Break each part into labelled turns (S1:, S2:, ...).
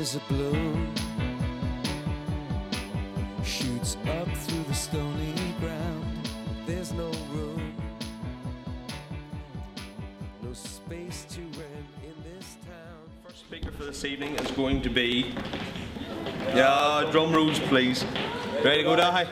S1: as a bloom shoots up through the stony ground. There's no room, no space to rent in this town.
S2: First speaker for this evening is going to be, drum rolls please. Ready to go, Dahi?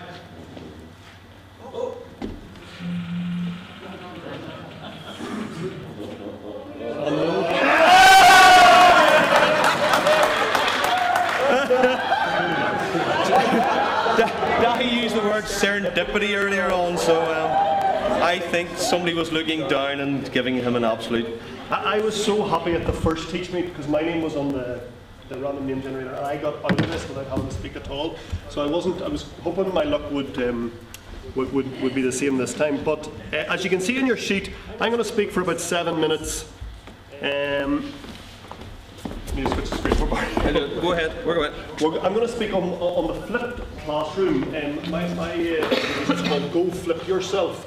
S2: Dahi used the word serendipity earlier on, so I think somebody was looking down and giving him an absolute.
S3: I was so happy at the first TeachMeet because my name was on the random name generator, and I got out of this without having to speak at all. So I was hoping my luck would be the same this time. But as you can see in your sheet, I'm going to speak for about 7 minutes. Need to switch the screen for Barry.
S2: Go ahead.
S3: I'm going to speak on the flipped classroom. My is called Go Flip Yourself.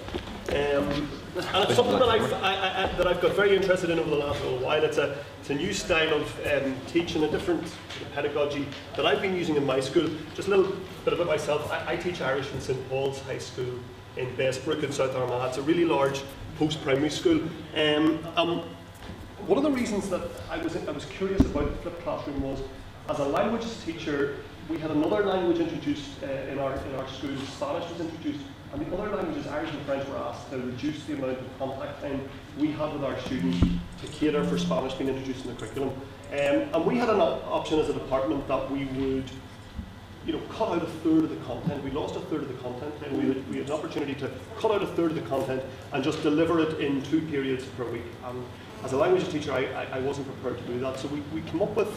S3: And it's something that I've got very interested in over the last little while. It's a new style of teaching, a different pedagogy that I've been using in my school. Just a little bit about myself. I teach Irish in St Paul's High School in Bestbrook in South Armagh. It's a really large post-primary school. One of the reasons that I was curious about the flipped classroom was, as a language teacher, we had another language introduced in our school. Spanish was introduced, and the other languages, Irish and French, were asked to reduce the amount of contact time we had with our students to cater for Spanish being introduced in the curriculum. And we had an option as a department that we would, cut out a third of the content. We lost a third of the content, and we had an opportunity to cut out a third of the content and just deliver it in 2 periods per week. And as a language teacher, I wasn't prepared to do that, so we came up with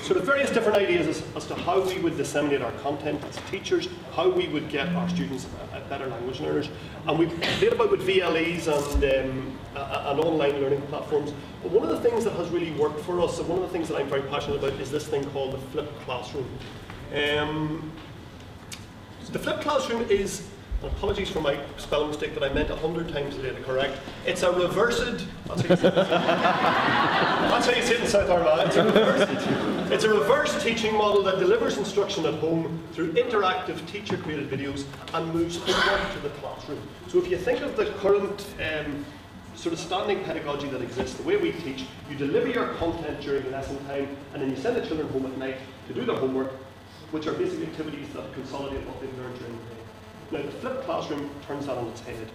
S3: sort of various different ideas as to how we would disseminate our content as teachers, how we would get our students better language learners, and we played about with VLEs and online learning platforms. But one of the things that has really worked for us, and one of the things that I'm very passionate about, is this thing called the flipped classroom. The flipped classroom is, and apologies for my spelling mistake that I meant 100 times today to correct. It's a reversed. That's how you say it in South Armagh. It's a reverse teaching model that delivers instruction at home through interactive teacher-created videos and moves homework to the classroom. So if you think of the current sort of standing pedagogy that exists, the way we teach, you deliver your content during lesson time, and then you send the children home at night to do their homework, which are basic activities that consolidate what they've learned during the day. Now, the flipped classroom turns that on its head.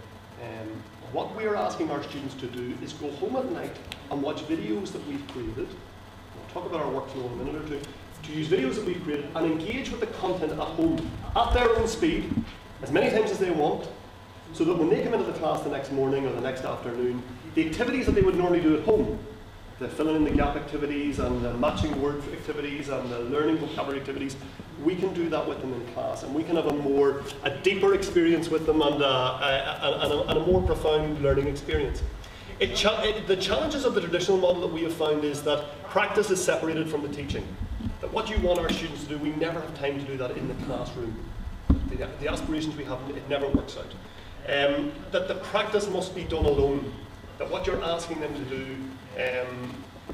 S3: What we are asking our students to do is go home at night and watch videos that we've created. We'll talk about our workflow in a minute or two. To use videos that we've created and engage with the content at home at their own speed, as many times as they want, so that when they come into the class the next morning or the next afternoon, the activities that they would normally do at home, the filling in the gap activities and the matching word activities and the learning vocabulary activities, we can do that with them in class, and we can have a deeper experience with them and a more profound learning experience. The challenges of the traditional model that we have found is that practice is separated from the teaching. That what you want our students to do, we never have time to do that in the classroom. The aspirations we have, it never works out. That the practice must be done alone. That what you're asking them to do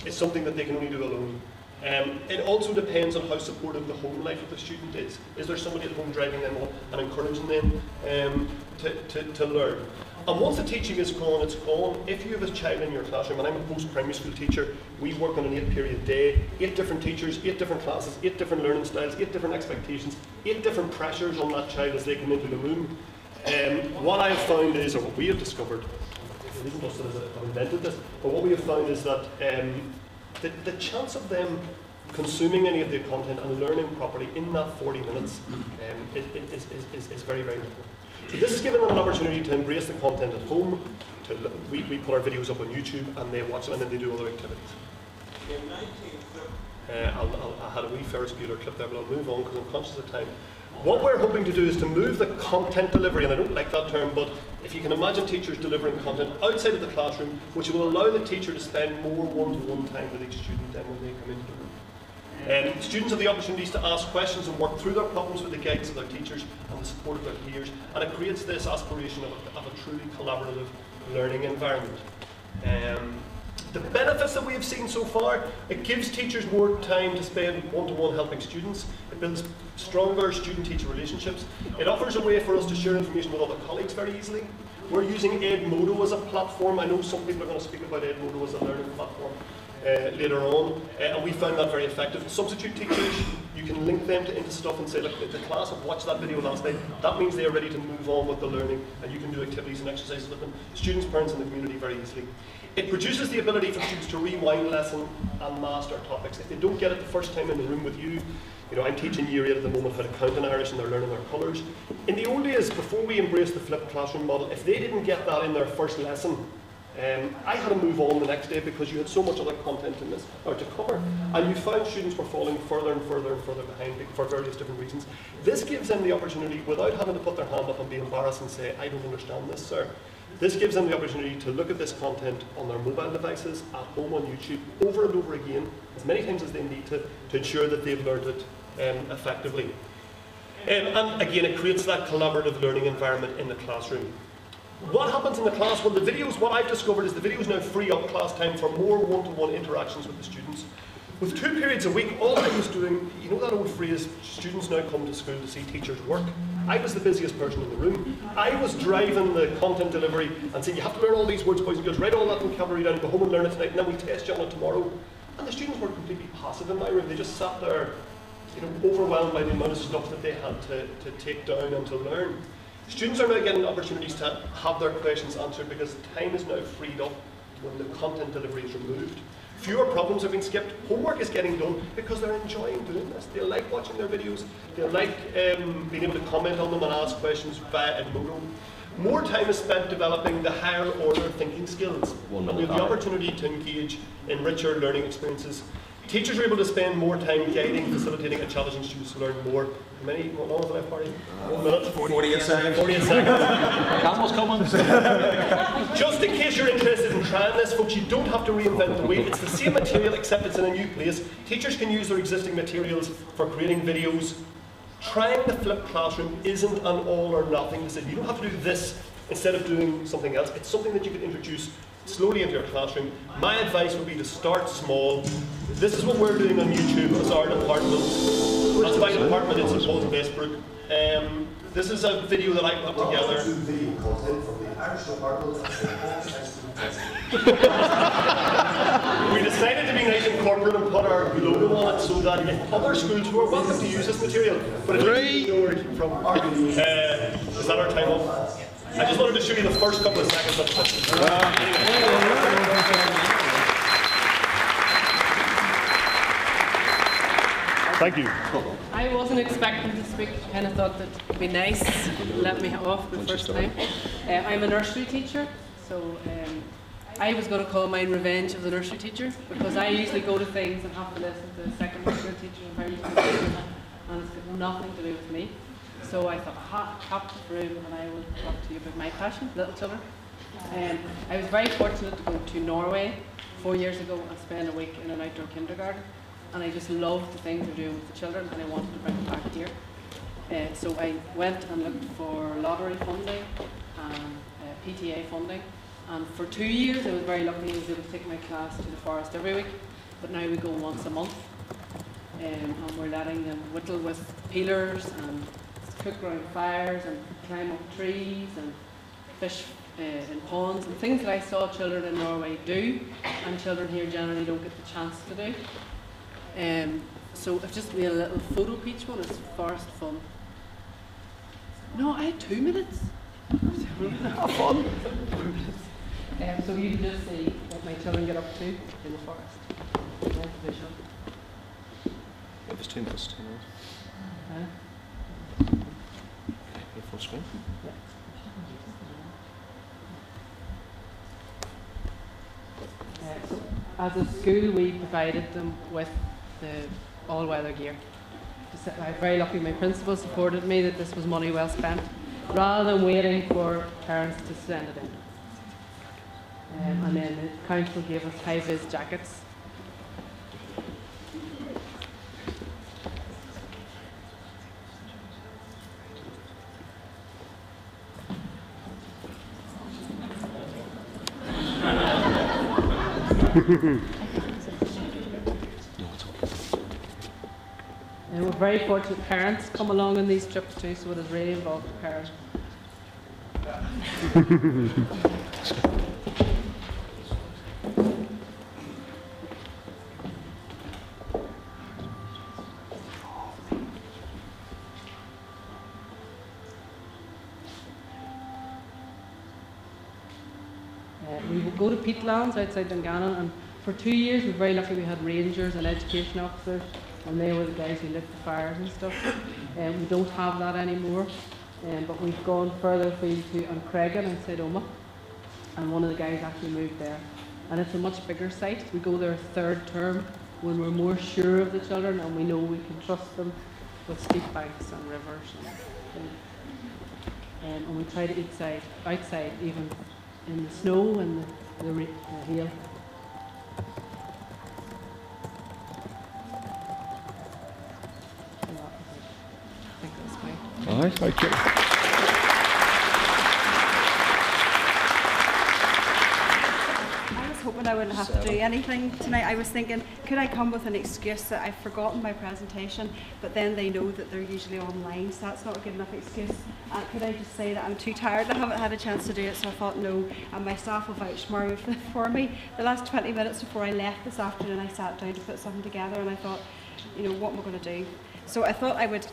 S3: is something that they can only do alone. It also depends on how supportive the home life of the student is. Is there somebody at home driving them on and encouraging them to learn? And once the teaching is gone, it's gone. If you have a child in your classroom, and I'm a post-primary school teacher, we work on an 8-period day, 8 different teachers, 8 different classes, 8 different learning styles, 8 different expectations, 8 different pressures on that child as they come into the room. What I have found is, or what we have discovered, it isn't us that have invented this, but what we have found is that the chance of them consuming any of the content and learning properly in that 40 minutes is very, very little. So this has given them an opportunity to embrace the content at home. We put our videos up on YouTube and they watch them and then they do other activities. I had a wee Ferris Bueller clip there, but I'll move on because I'm conscious of time. What we're hoping to do is to move the content delivery, and I don't like that term, but if you can imagine teachers delivering content outside of the classroom, which will allow the teacher to spend more one-to-one time with each student than when they come into the room. Students have the opportunities to ask questions and work through their problems with the guidance of their teachers and the support of their peers, and it creates this aspiration of a truly collaborative learning environment. The benefits that we have seen so far, it gives teachers more time to spend one-to-one helping students. It builds stronger student-teacher relationships. It offers a way for us to share information with other colleagues very easily. We're using Edmodo as a platform. I know some people are going to speak about Edmodo as a learning platform later on, and we found that very effective. Substitute teachers, you can link them into stuff and say, look, the class have watched that video last night. That means they are ready to move on with the learning, and you can do activities and exercises with them. Students, parents, and the community very easily. It produces the ability for students to rewind lesson and master topics. If they don't get it the first time in the room with you, I'm teaching year 8 at the moment how to count in Irish and they're learning their colours. In the old days, before we embraced the flipped classroom model, if they didn't get that in their first lesson, I had to move on the next day because you had so much other content in this or to cover. And you found students were falling further and further and further behind for various different reasons. This gives them the opportunity, without having to put their hand up and be embarrassed and say, I don't understand this, sir. This gives them the opportunity to look at this content on their mobile devices, at home on YouTube, over and over again, as many times as they need to ensure that they've learned it effectively. And again, it creates that collaborative learning environment in the classroom. What happens in the class? Well, the videos, what I've discovered is the videos now free up class time for more one-to-one interactions with the students. With 2 periods a week, all I was doing, you know that old phrase, students now come to school to see teachers work? I was the busiest person in the room. I was driving the content delivery and saying, you have to learn all these words, boys and girls, write all that vocabulary down, go home and learn it tonight, and then we test you on it tomorrow. And the students were completely passive in my room. They just sat there, overwhelmed by the amount of stuff that they had to take down and to learn. Students are now getting opportunities to have their questions answered because time is now freed up when the content delivery is removed. Fewer problems have been skipped. Homework is getting done because they're enjoying doing this. They like watching their videos. They like being able to comment on them and ask questions via Edmodo. More time is spent developing the higher order thinking skills. And we have the opportunity to engage in richer learning experiences. Teachers are able to spend more time guiding, facilitating, and challenging students to learn more. How many? What long is the left party? 1 minute?
S4: 48 seconds.
S3: 48 seconds.
S4: Camel's coming.
S3: Just in case you're interested in trying this, folks, you don't have to reinvent the wheel. It's the same material except it's in a new place. Teachers can use their existing materials for creating videos. Trying the flipped classroom isn't an all or nothing decision. You don't have to do this instead of doing something else. It's something that you can introduce slowly into your classroom. My advice would be to start small. This is what we're doing on YouTube as our department. That's my department in St. Paul's Westbrook. This is a video that I put together.
S5: Video content from the Irish department at St. Paul's.
S3: We decided to be nice and corporate and put our logo on it so that if other schools who are welcome to use this material, but if you know where it came from, is that our time up? I just wanted to show you the first couple of seconds of this. Thank you.
S6: I wasn't expecting to speak. I kind of thought that it'd be nice to let me off the first time. I'm a nursery teacher, so I was going to call mine Revenge of the Nursery Teacher because I usually go to things and have to listen to secondary school teachers and very and it's got nothing to do with me. So I thought, captive room, and I will talk to you about my passion, little children. I was very fortunate to go to Norway 4 years ago and spend a week in an outdoor kindergarten. And I just loved the things they're doing with the children, and I wanted to bring it back here. So I went and looked for lottery funding and PTA funding. And for 2 years, I was very lucky. I was able to take my class to the forest every week. But now we go once a month. And we're letting them whittle with peelers and cook around fires and climb up trees and fish in ponds and things that I saw children in Norway do and children here generally don't get the chance to do. So I've just made a little photo of each one. It's forest fun. No, I had 2 minutes. Have fun. So you can just see what my children get up to in the forest. Visual.
S2: It was 2 minutes. 2 minutes. Full screen.
S6: As a school, we provided them with the all-weather gear. I'm very lucky my principal supported me that this was money well spent, rather than waiting for parents to send it in. And then the council gave us high-vis jackets. And we're very fortunate parents come along on these trips too, so it has really involved the parents. We would go to peatlands outside Dungannon, and for 2 years we were very lucky. We had rangers and education officers, and they were the guys who lit the fires and stuff. We don't have that anymore, but we've gone further afield to Craigan inside Omagh, and one of the guys actually moved there. And it's a much bigger site. We go there a third term when we're more sure of the children and we know we can trust them with steep banks and rivers. And we try to eat outside, even in the snow and the hail. I think that's fine.
S7: All right, thank you.
S8: Hoping I wouldn't have to do anything tonight. I was thinking, could I come with an excuse that I've forgotten my presentation, but then they know that they're usually online, so that's not a good enough excuse. Could I just say that I'm too tired, I haven't had a chance to do it, so I thought no, and my staff will vouch for me. The last 20 minutes before I left this afternoon, I sat down to put something together, and I thought, you know, what am I going to do? So I thought I would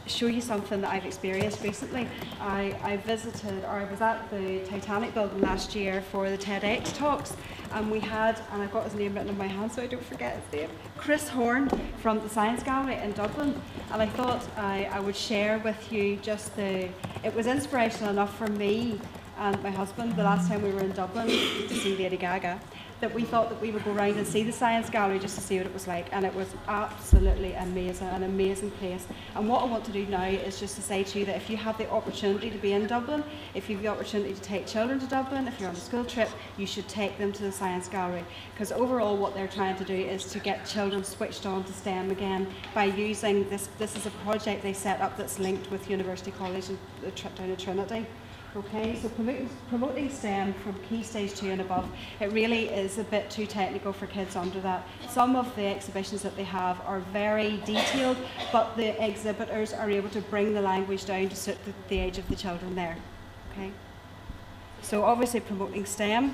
S8: show you something that I've experienced recently. I visited, or I was at the Titanic building last year for the TEDx talks, and we had, and I've got his name written in my hand so I don't forget his name, Chris Horn from the Science Gallery in Dublin. And I thought I would share with you just it was inspirational enough for me and my husband the last time we were in Dublin to see Lady Gaga, that we thought that we would go round and see the Science Gallery just to see what it was like, and it was absolutely amazing, an amazing place. And what I want to do now is just to say to you that if you have the opportunity to be in Dublin, if you have the opportunity to take children to Dublin, if you're on a school trip, you should take them to the Science Gallery, because overall what they're trying to do is to get children switched on to STEM again by using this is a project they set up that's linked with University College and the trip down to Trinity. Okay, so promoting STEM from Key Stage 2 and above, it really is a bit too technical for kids under that. Some of the exhibitions that they have are very detailed, but the exhibitors are able to bring the language down to suit the age of the children there. Okay, so obviously promoting STEM.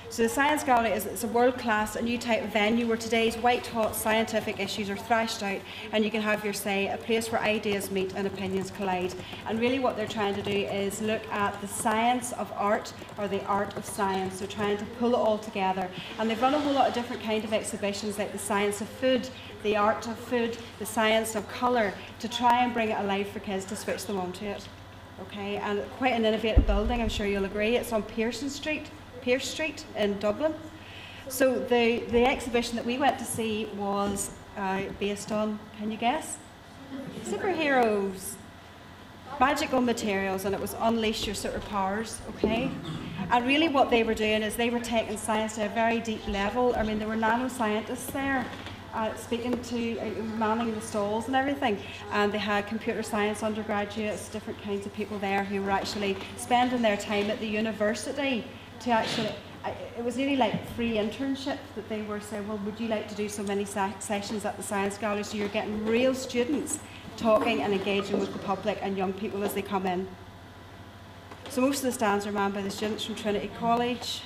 S8: So the Science Gallery is a world-class, a new type of venue where today's white-hot scientific issues are thrashed out, and you can have your say, a place where ideas meet and opinions collide. And really what they're trying to do is look at the science of art, or the art of science. They're trying to pull it all together. And they've run a whole lot of different kind of exhibitions, like the science of food, the art of food, the science of colour, to try and bring it alive for kids to switch them onto it. Okay, and quite an innovative building, I'm sure you'll agree. It's on Pierce Street in Dublin. So the exhibition that we went to see was based on, can you guess? Superheroes, magical materials, and it was unleash your superpowers, okay? And really what they were doing is they were taking science to a very deep level. I mean, there were nanoscientists there speaking to, manning the stalls and everything, and they had computer science undergraduates, different kinds of people there who were actually spending their time at the university to actually, it was nearly like free internship that they were saying, well, would you like to do so many sessions at the Science Gallery, so you're getting real students talking and engaging with the public and young people as they come in. So most of the stands are manned by the students from Trinity College,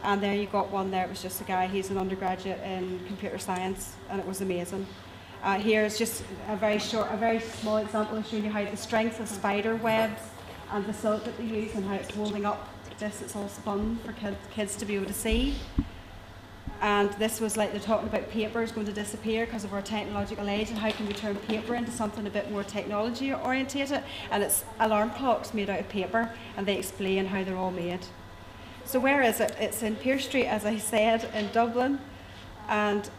S8: and there you got one there, it was just a guy, he's an undergraduate in computer science, and it was amazing. Here is just a very small example of showing you how the strength of spider webs and the silk that they use and how it's holding up this, it's all spun for kids to be able to see. And this was like they're talking about paper is going to disappear because of our technological age, and how can we turn paper into something a bit more technology orientated, and it's alarm clocks made out of paper, and they explain how they're all made. So where is it? It's in Pierce Street, as I said, in Dublin, and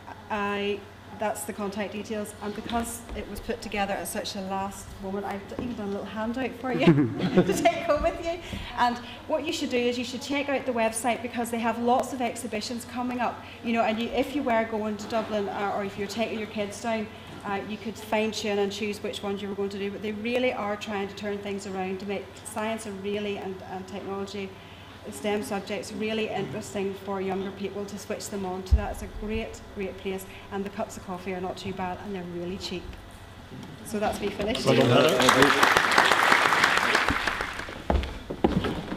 S8: that's the contact details. And because it was put together at such a last moment, I've even done a little handout for you to take home with you. And what you should do is you should check out the website, because they have lots of exhibitions coming up. You know, and if you were going to Dublin, or if you're taking your kids down, you could fine tune and choose which ones you were going to do. But they really are trying to turn things around to make science and technology STEM subjects really interesting for younger people to switch them on to that. It's a great, great place, and the cups of coffee are not too bad, and they're really cheap. So that's me finished.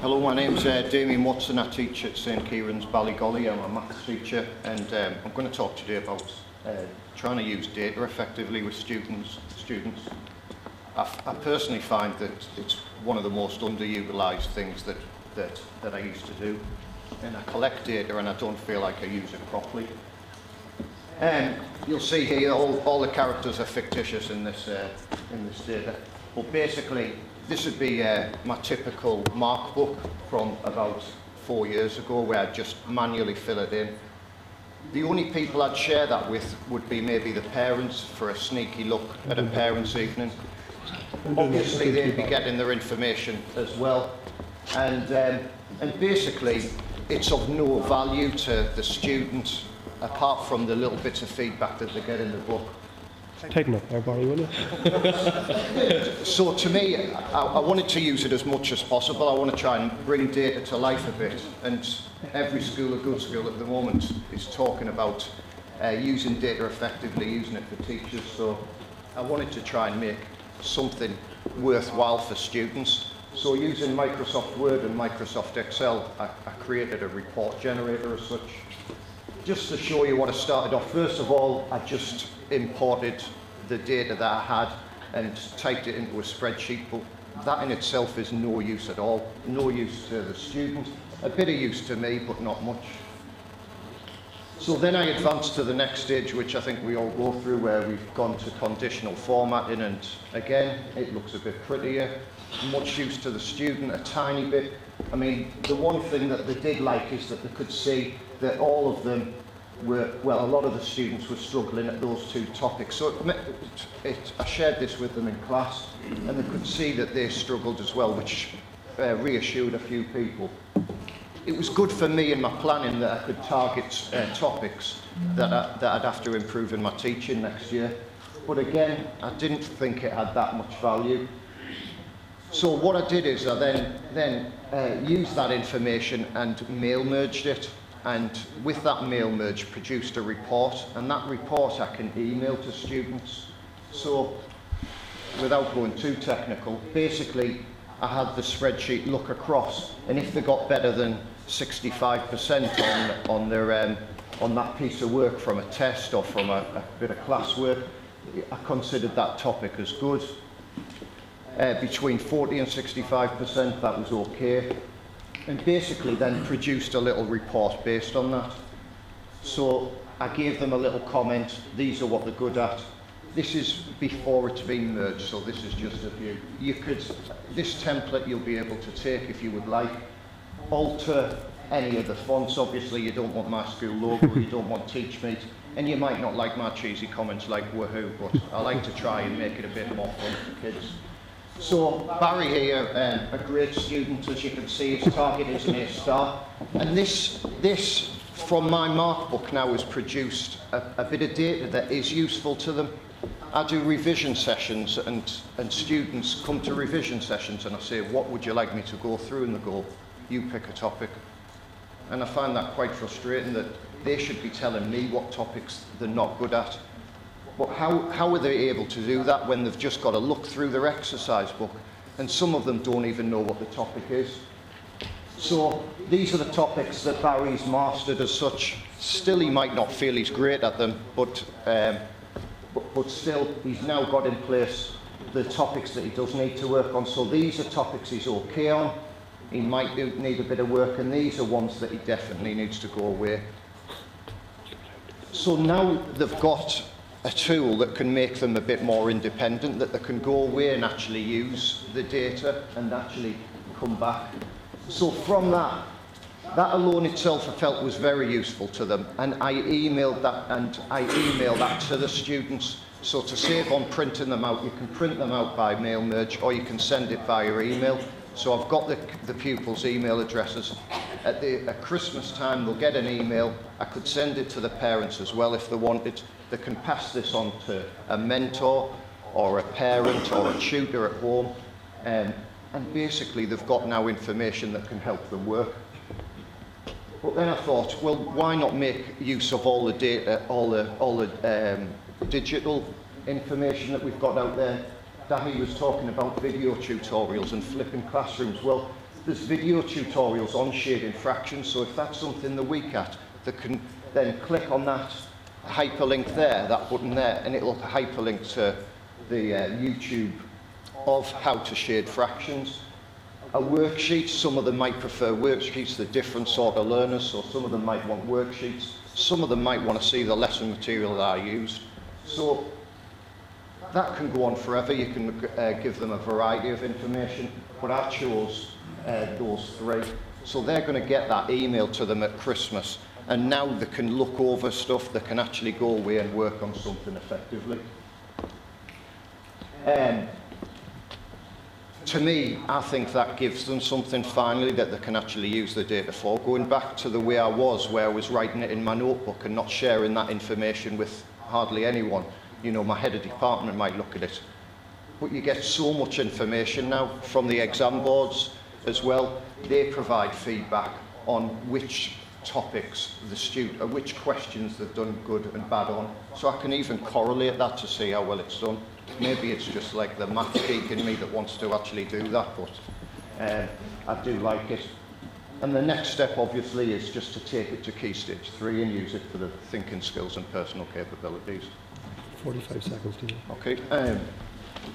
S7: Hello, my name's Damien Watson. I teach at St Kieran's Ballygolly. I'm a maths teacher, and I'm going to talk today about trying to use data effectively with students. I personally find that it's one of the most underutilised things that I used to do, and I collect data and I don't feel like I use it properly. You'll see here all the characters are fictitious in this data, but basically this would be my typical mark book from about 4 years ago, where I'd just manually fill it in. The only people I'd share that with would be maybe the parents for a sneaky look at a parents' evening. Obviously they'd be getting their information as well, and basically it's of no value to the student apart from the little bits of feedback that they get in the book.
S3: Take them up there, Barry, will you?
S7: So to me, I wanted to use it as much as possible. I want to try and bring data to life a bit, and every school, a good school at the moment, is talking about using data effectively, using it for teachers. So I wanted to try and make something worthwhile for students. So using Microsoft Word and Microsoft Excel, I created a report generator as such. Just to show you what I started off, first of all, I just imported the data that I had and typed it into a spreadsheet, but that in itself is no use at all. No use to the student, a bit of use to me, but not much. So then I advanced to the next stage, which I think we all go through, where we've gone to conditional formatting, and again, it looks a bit prettier. Much use to the student, a tiny bit. I mean, the one thing that they did like is that they could see that all of them were, well, a lot of the students were struggling at those two topics. So I shared this with them in class, and they could see that they struggled as well, which reassured a few people. It was good for me in my planning that I could target topics that I'd have to improve in my teaching next year. But again, I didn't think it had that much value. So what I did is I then used that information and mail merged it, and with that mail merge produced a report, and that report I can email to students. So without going too technical, basically I had the spreadsheet look across, and if they got better than 65% on that piece of work from a test or from a bit of classwork, I considered that topic as good. Between 40 and 65%, that was okay. And basically then produced a little report based on that. So I gave them a little comment, these are what they're good at. This is before it's been merged, so this is just a view. This template you'll be able to take if you would like. Alter any of the fonts. Obviously you don't want my school logo, you don't want TeachMeet, and you might not like my cheesy comments like woohoo, but I like to try and make it a bit more fun for kids. So Barry here, a great student, as you can see, his target is an A*, and this from my mark book now has produced a bit of data that is useful to them. I do revision sessions, and students come to revision sessions, and I say, what would you like me to go through? And they go, you pick a topic. And I find that quite frustrating, that they should be telling me what topics they're not good at. But how are they able to do that when they've just got to look through their exercise book, and some of them don't even know what the topic is? So these are the topics that Barry's mastered as such. Still, he might not feel he's great at them, but still, he's now got in place the topics that he does need to work on. So these are topics he's okay on. He might need a bit of work, and these are ones that he definitely needs to go away. So now they've got a tool that can make them a bit more independent, that they can go away and actually use the data and actually come back. So from that alone itself I felt was very useful to them, and I emailed that to the students. So to save on printing them out, you can print them out by mail merge, or you can send it via email. So I've got the pupils' email addresses. At Christmas time they'll get an email. I could send it to the parents as well if they wanted. They can pass this on to a mentor or a parent or a tutor at home, and basically they've got now information that can help them work. But then I thought, well, why not make use of all the data, all the digital information that we've got out there? Dahi was talking about video tutorials and flipping classrooms. Well, there's video tutorials on shading fractions, so if that's something the week at, they can then click on that hyperlink there, that button there, and it'll hyperlink to the YouTube of how to shade fractions. A worksheet, some of them might prefer worksheets, they're different sort of learners, so some of them might want worksheets, some of them might want to see the lesson material that I used. So that can go on forever. You can give them a variety of information, but I chose those three. So they're going to get that email to them at Christmas, and now they can look over stuff, they can actually go away and work on something effectively. To me, I think that gives them something finally that they can actually use the data for. Going back to the way I was, where I was writing it in my notebook and not sharing that information with hardly anyone. You know, my head of department might look at it. But you get so much information now from the exam boards as well. They provide feedback on which topics the student, or which questions they've done good and bad on. So I can even correlate that to see how well it's done. Maybe it's just like the math geek in me that wants to actually do that, but I do like it. And the next step, obviously, is just to take it to Key Stage 3 and use it for the thinking skills and personal capabilities.
S9: 45 seconds, do you?
S7: Okay.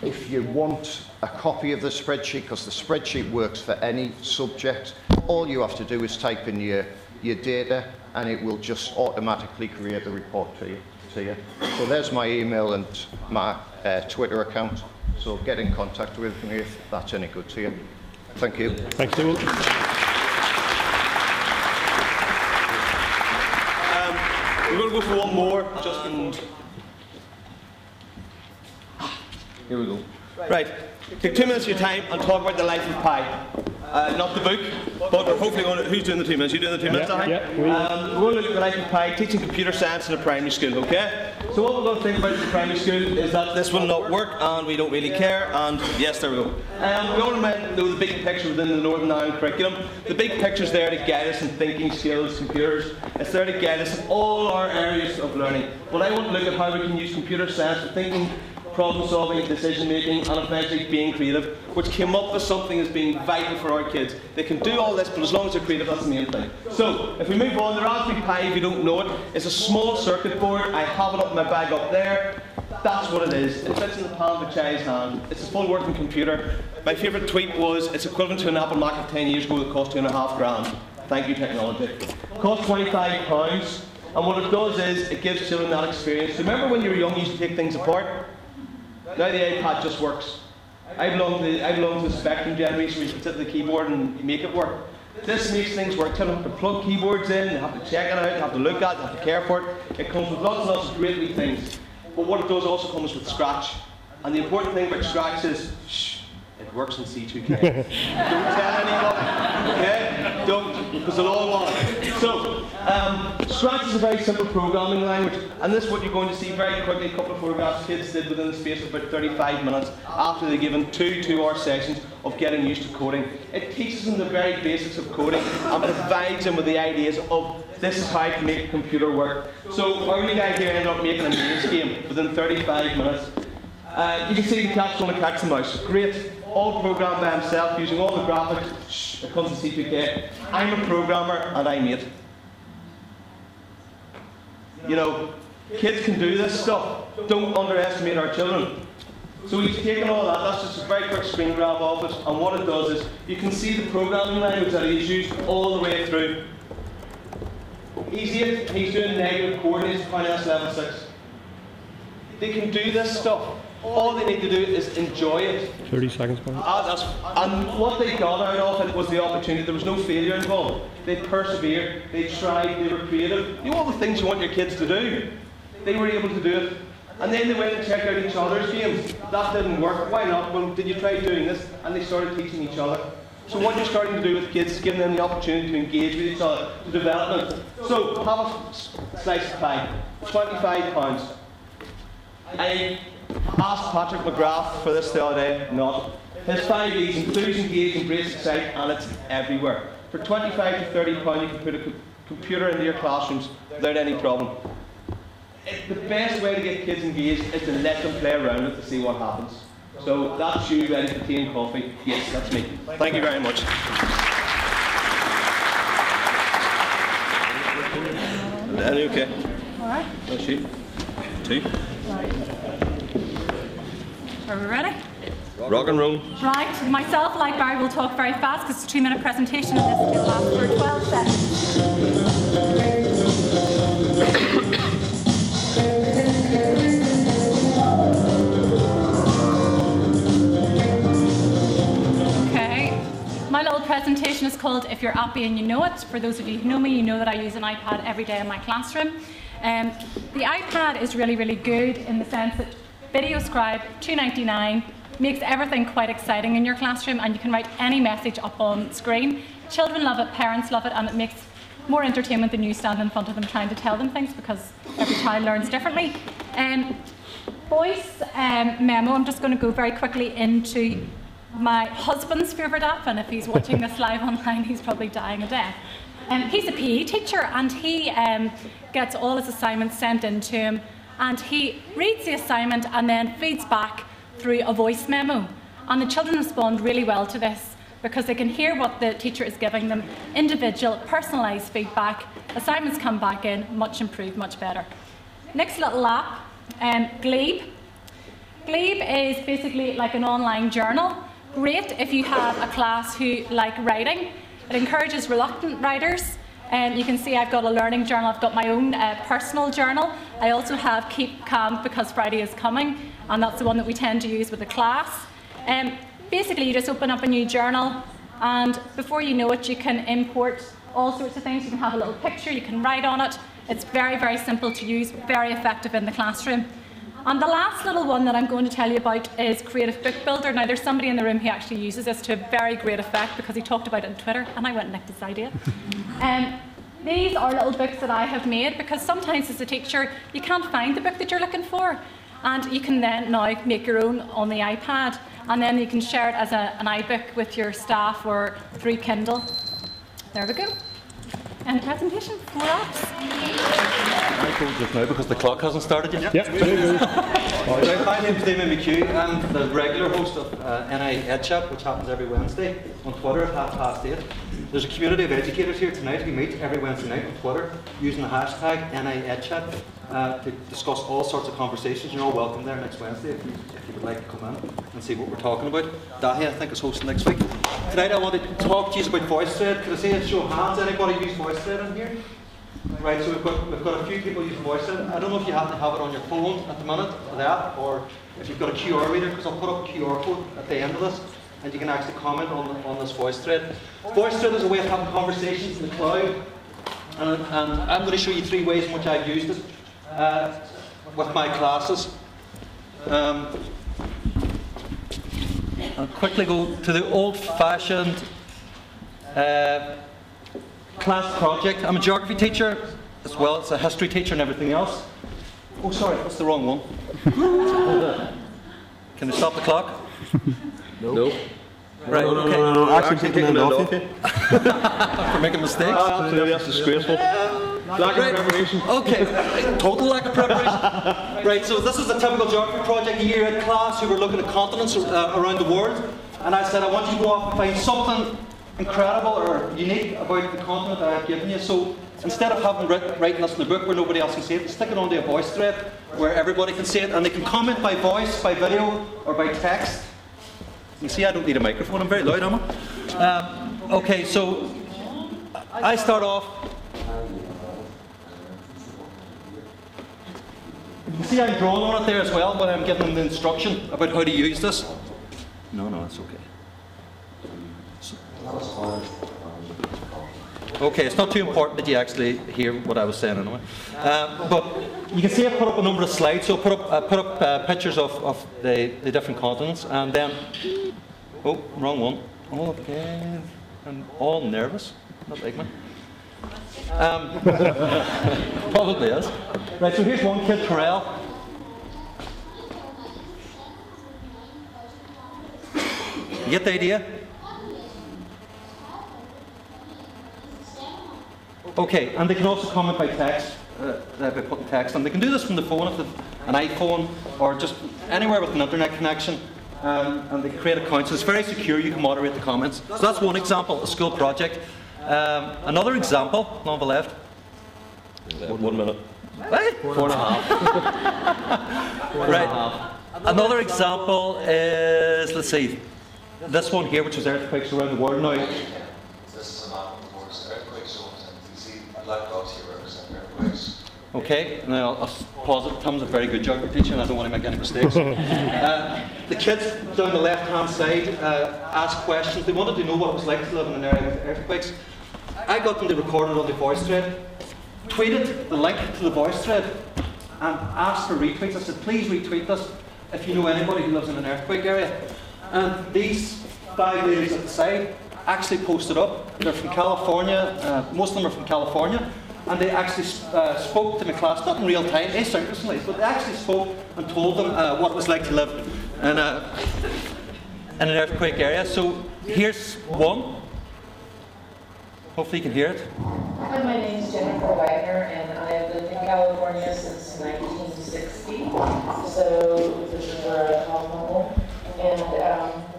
S7: If you want a copy of the spreadsheet, because the spreadsheet works for any subject, all you have to do is type in your data, and it will just automatically create the report to you. So there's my email and my Twitter account. So get in contact with me if that's any good to you. Thank you.
S9: Thanks, Stephen.
S2: We're going to go for one more. Here we go. Right. Take 2 minutes of your time and talk about the life of Pi. Not the book, but we're hopefully going to... Who's doing the 2 minutes? You doing the 2 minutes, Dahi?
S9: Yeah.
S2: We're going to look at the life of Pi, teaching computer science in a primary school, okay? So what we're going to think about the primary school is that this will not work and we don't really care, and yes, there we go. We all know the big picture within the Northern Ireland curriculum. The big picture's there to guide us in thinking skills, computers. It's there to guide us in all our areas of learning. But I want to look at how we can use computer science for thinking, problem solving, decision making, and eventually being creative, which came up with something as being vital for our kids. They can do all this, but as long as they're creative, that's the main thing. So, if we move on, the Raspberry Pi, if you don't know it, is a small circuit board. I have it up in my bag up there. That's what it is. It fits in the palm of a child's hand. It's a full working computer. My favourite tweet was, it's equivalent to an Apple Mac of 10 years ago that cost $2.5 grand. Thank you, technology. It costs £25, and what it does is, it gives children that experience. Remember when you were young, you used to take things apart? Now the iPad just works. I belong to the Spectrum generation where you can sit at the keyboard and make it work. This makes things work. Children have to plug keyboards in, they have to check it out, they have to look at it, they have to care for it. It comes with lots and lots of great wee things. But what it does also comes with Scratch. And the important thing about Scratch is, shh, it works in C2K. Don't tell anyone, okay? Don't, because they'll all want it. So, Scratch is a very simple programming language, and this is what you're going to see very quickly. A couple of photographs kids did within the space of about 35 minutes after they're given 2 2-hour sessions of getting used to coding. It teaches them the very basics of coding and provides them with the ideas of this is how to make a computer work. So our wee guy here ended up making a maze game within 35 minutes. You can see the cat's going to catch the mouse. Great. All programmed by himself using all the graphics. Shh, it comes to C2K. I'm a programmer and I mate. You know, kids can do this stuff. Don't underestimate our children. So he's taken all that. That's just a very quick screen grab of it. And what it does is, you can see the programming language that he's used all the way through. He's doing negative coordinates, finance level 6. They can do this stuff. All they need to do is enjoy it.
S9: 30 seconds, Brian.
S2: And what they got out of it was the opportunity. There was no failure involved. They persevered, they tried, they were creative. You know all the things you want your kids to do. They were able to do it. And then they went and checked out each other's games. That didn't work. Why not? Well, did you try doing this? And they started teaching each other. So what you're starting to do with kids is giving them the opportunity to engage with each other, to develop it. So have a slice of pie. £25. I asked Patrick McGrath for this the other day, not. His 5 E's: enthuse, engage, embrace, excite, and it's everywhere. For £25 to £30 you can put a computer into your classrooms without any problem. The best way to get kids engaged is to let them play around it to see what happens. So that's you ready for tea and coffee? Yes, that's me. Thank you very much. Are you okay?
S10: All right.
S2: No, she. Two.
S10: Are we ready?
S2: Rock and roll.
S10: Right. Myself, like Barry, will talk very fast because it's a 2-minute presentation and this will last for 12 seconds. Okay. My little presentation is called If You're Appy and You Know It. For those of you who know me, you know that I use an iPad every day in my classroom. The iPad is really, really good in the sense that Video Scribe, $2.99, makes everything quite exciting in your classroom, and you can write any message up on screen. Children love it, parents love it, and it makes more entertainment than you stand in front of them trying to tell them things, because every child learns differently. Voice memo, I'm just going to go very quickly into my husband's favourite app, and if he's watching this live online, he's probably dying a death. He's a PE teacher, and he gets all his assignments sent in to him, and he reads the assignment and then feeds back through a voice memo. And the children respond really well to this because they can hear what the teacher is giving them, individual, personalised feedback. Assignments come back in, much improved, much better. Next little app, Glebe. Glebe is basically like an online journal. Great if you have a class who like writing. It encourages reluctant writers. You can see I've got a learning journal, I've got my own personal journal. I also have Keep Calm Because Friday is Coming, and that's the one that we tend to use with the class. Basically, you just open up a new journal, and before you know it, you can import all sorts of things. You can have a little picture, you can write on it. It's very, very simple to use, very effective in the classroom. And the last little one that I'm going to tell you about is Creative Book Builder. Now, there's somebody in the room who actually uses this to a very great effect because he talked about it on Twitter, and I went and nicked his idea. These are little books that I have made because sometimes as a teacher, you can't find the book that you're looking for. And you can then now make your own on the iPad, and then you can share it as an iBook with your staff or through Kindle. There we go. End presentation, 4 apps.
S4: I told just now because the clock hasn't started yet.
S9: Yep.
S4: My name's Damon McHugh. I'm the regular host of NI EdChat, which happens every Wednesday on Twitter at 8:30. There's a community of educators here tonight who meet every Wednesday night on Twitter using the hashtag NI EdChat to discuss all sorts of conversations. You're all welcome there next Wednesday if you would like to come in and see what we're talking about. Dahi, I think, is hosting next week. Tonight I wanted to talk to you about VoiceThread. Could I see a show of hands? Anybody use VoiceThread in here? Right, so we've got a few people using VoiceThread. I don't know if you happen to have it on your phone at the minute, or that, or if you've got a QR reader, because I'll put up a QR code at the end of this, and you can actually comment on this VoiceThread. VoiceThread is a way of having conversations in the cloud, and I'm going to show you 3 ways in which I've used it with my classes. I'll quickly go to the old-fashioned class project. I'm a geography teacher as well as a history teacher and everything else. Oh, sorry, that's the wrong one. Can we stop the clock?
S2: No.
S4: Right, okay.
S9: No. Actually taking it off you.
S4: For making mistakes.
S2: Absolutely, that's disgraceful. Lack of preparation.
S4: Okay, total lack of preparation. Right, so this is a typical geography project a year in class who were looking at continents around the world. And I said, I want you to go off and find something incredible or unique about the continent that I've given you. So instead of having writing this in the book where nobody else can see it, stick it onto a voice thread where everybody can see it, and they can comment by voice, by video, or by text. You see, I don't need a microphone. I'm very loud, am I? Okay, so I start off. You can see I'm drawing on it there as well, but I'm giving them the instruction about how to use this. No, that's okay. Okay, it's not too important that you actually hear what I was saying anyway. But you can see I put up a number of slides. So I put up pictures of the different continents, and then oh, wrong one. Oh, okay, I'm all nervous. Not like me. Probably is. Right. So here's one kid, Terrell. You get the idea? Okay, and they can also comment by text, by putting text, and they can do this from the phone if they've an iPhone or just anywhere with an internet connection. And they create accounts. So it's very secure. You can moderate the comments. So that's one example, a school project. Another example, on the left.
S9: 1 minute.
S4: Right?
S9: 4.5.
S4: Right. Another example is, let's see, this one here, which is earthquakes around the world now.
S5: This is a map of the world's earthquake zones, and you see black dots here represent earthquakes.
S4: Okay, now I'll pause it. Tom's a very good geography teacher and I don't want to make any mistakes. The kids down the left-hand side asked questions. They wanted to know what it was like to live in an area with earthquakes. I got them to record it on the voice thread, tweeted the link to the voice thread, and asked for retweets. I said, please retweet this if you know anybody who lives in an earthquake area. And these 5 ladies at the side actually posted up. They're from California. Most of them are from California. And they actually spoke to my class, not in real time, asynchronously, but they actually spoke and told them what it was like to live in an earthquake area. So here's one. Hopefully you can hear it.
S11: Hi, my name is Jennifer Wagner, and I have lived in California since 1960. So this is where I call home. And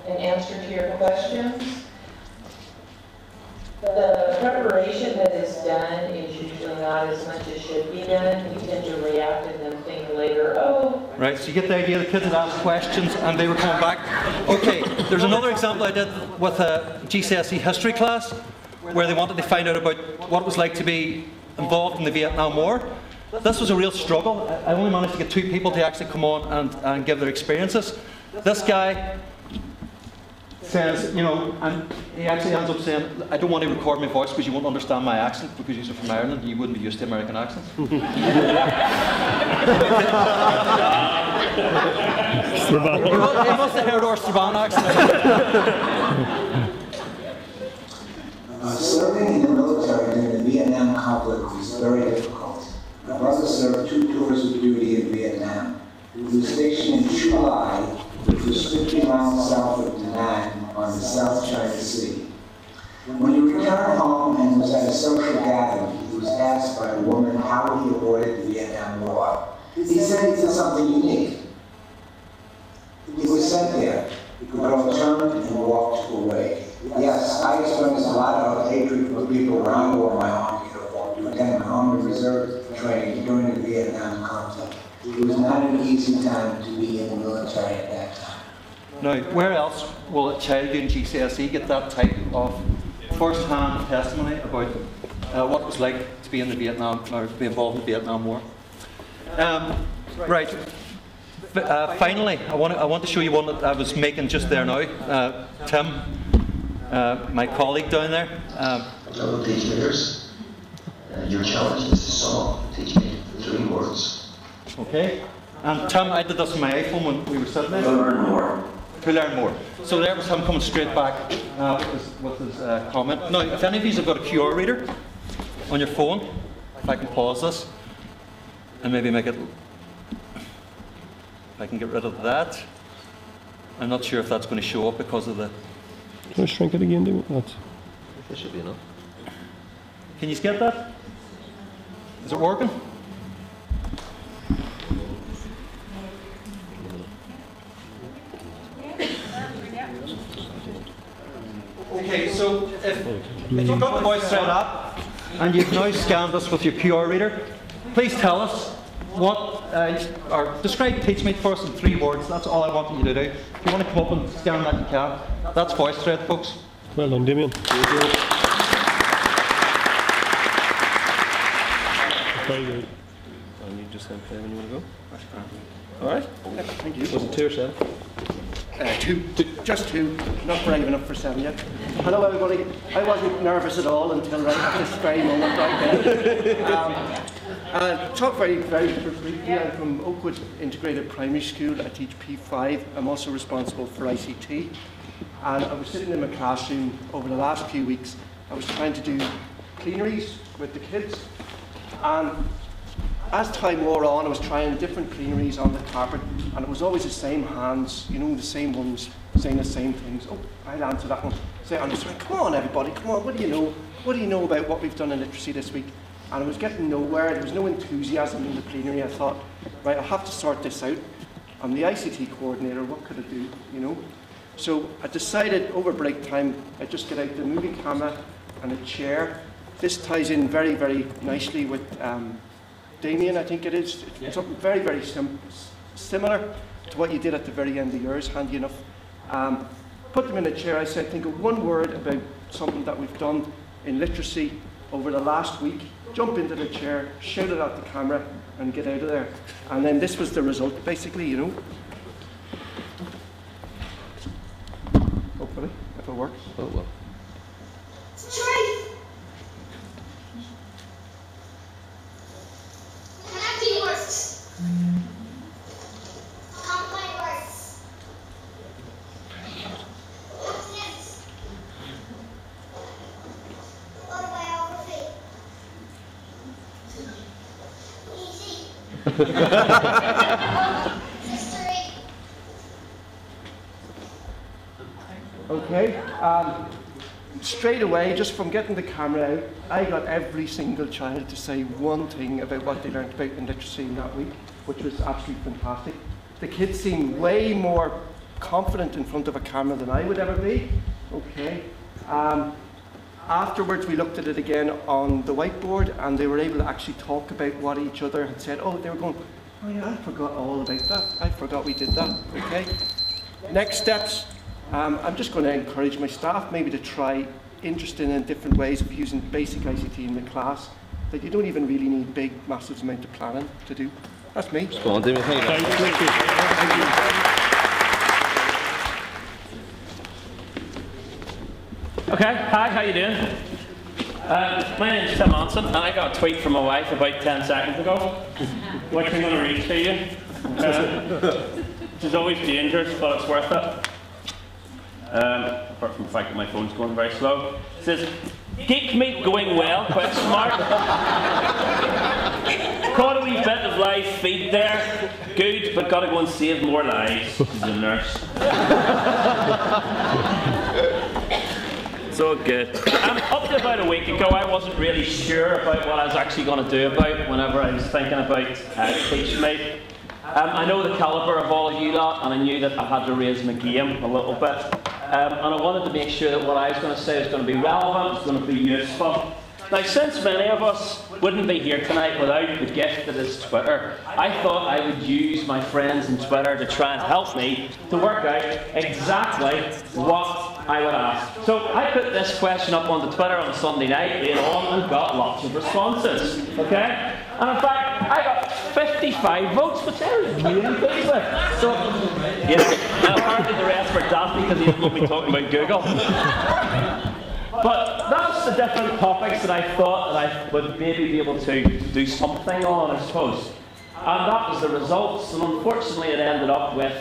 S11: in answer to your questions, the preparation that is done is usually not as much as should be done. We tend to react and then think later, oh.
S4: Right, so you get the idea. The kids had asked questions and they were coming back. Okay, there's another example I did with a GCSE history class where they wanted to find out about what it was like to be involved in the Vietnam War. This was a real struggle. I only managed to get 2 people to actually come on and give their experiences. This guy says, you know, and he actually ends up saying, I don't want to record my voice because you won't understand my accent because you're from Ireland and you wouldn't be used to American accents.
S9: He
S4: must have heard our Strabane accent.
S5: Serving in the military during the Vietnam conflict was very difficult. My brother served 2 tours of duty in Vietnam. He was stationed in Chu Lai, which was 50 miles south of Da Nang on the South China Sea. When he returned home and was at a social gathering, he was asked by a woman how he avoided the Vietnam War. He said he did something unique. He was sent there. He could have turned and walked away. Yes, I experienced a lot of hatred for people when I wore my army uniform to attend my Army Reserve training during the Vietnam conflict. It was not an easy time to be in the military at that time.
S4: Now, where else will a child doing GCSE get that type of first-hand testimony about what it was like to be in the Vietnam or to be involved in the Vietnam War? Right. Finally, I want to show you one that I was making just there now. Tim, my colleague down there.
S5: Fellow TeachMeeters, your challenge is to sum up TeachMeet in 3 words.
S4: Okay. And Tim, I did this on my iPhone when we were sitting there.
S5: To learn more.
S4: To learn more. So there was him coming straight back with his comment. Now, if any of you have got a QR reader on your phone, if I can pause this and maybe make it. If I can get rid of that. I'm not sure if that's going to show up because of the.
S9: Can I shrink it again, do it? This should be enough.
S4: Can you get that? Is it working? Okay, so if you've got the voice thread app and you've now scanned this with your QR reader, please tell us what, or describe TeachMeet for us in 3 words. That's all I want you to do. If you want to come up and scan that, you can. That's voice thread, folks.
S9: Well done, Damien. Very good. And you just play when you want to go? All right. Thank you. Was it 2 or 7?
S12: 2, just 2, not brave enough for 7 yet. Hello everybody, I wasn't nervous at all until right at this very moment right there. Talk very briefly. I'm from Oakwood Integrated Primary School. I teach P5. I'm also responsible for ICT. And I was sitting in my classroom over the last few weeks. I was trying to do plenaries with the kids. And as time wore on, I was trying different plenaries on the carpet, and it was always the same hands, you know, the same ones saying the same things. Oh, I'll answer that one. Say, I'm just like, come on everybody, come on, what do you know? What do you know about what we've done in literacy this week? And I was getting nowhere, there was no enthusiasm in the plenary. I thought, right, I'll have to sort this out. I'm the ICT coordinator, what could I do, you know? So I decided over break time, I'd just get out the movie camera and a chair. This ties in very, very nicely with Damien, I think it is. It's something very, very similar to what you did at the very end of yours, handy enough. Put them in a chair. I said, think of one word about something that we've done in literacy over the last week. Jump into the chair, shout it at the camera, and get out of there. And then this was the result, basically, you know. Hopefully, if it works.
S9: Oh, well.
S13: Connecting words. Complex words. Yes. Autobiography. Easy. History.
S12: Okay. Straight away, just from getting the camera out, I got every single child to say one thing about what they learned about in literacy in that week, which was absolutely fantastic. The kids seemed way more confident in front of a camera than I would ever be. Okay. Afterwards, we looked at it again on the whiteboard, and they were able to actually talk about what each other had said. Oh, they were going, oh yeah, I forgot all about that. I forgot we did that. Okay. Next steps. I'm just going to encourage my staff maybe to try interesting and different ways of using basic ICT in the class that you don't even really need big, massive amount of planning to do. That's me.
S9: Go on, Damien. Thank you.
S14: Okay, hi, how you doing? My name's Tim Anson, and I got a tweet from my wife about 10 seconds ago, which I'm going to read to you. Which is always dangerous, but it's worth it. Apart from the fact that my phone's going very slow. It says, TeachMeet going well, question mark. Caught a wee bit of live feed there. Good, but gotta go and save more lives. She's a nurse. So good. Up to about a week ago, I wasn't really sure about what I was actually going to do about whenever I was thinking about TeachMeet. I know the calibre of all of you lot, and I knew that I had to raise my game a little bit. And I wanted to make sure that what I was going to say was going to be relevant, was going to be useful. Now, since many of us wouldn't be here tonight without the gift that is Twitter, I thought I would use my friends on Twitter to try and help me to work out exactly what I would ask. So I put this question up on the Twitter on a Sunday night later on and got lots of responses. Okay? And in fact, I got 55 votes, which I was really pleased with. So, yes, and apparently the rest were daft because he didn't want me talking about Google. But that's the different topics that I thought that I would maybe be able to do something on, I suppose. And that was the results, and unfortunately it ended up with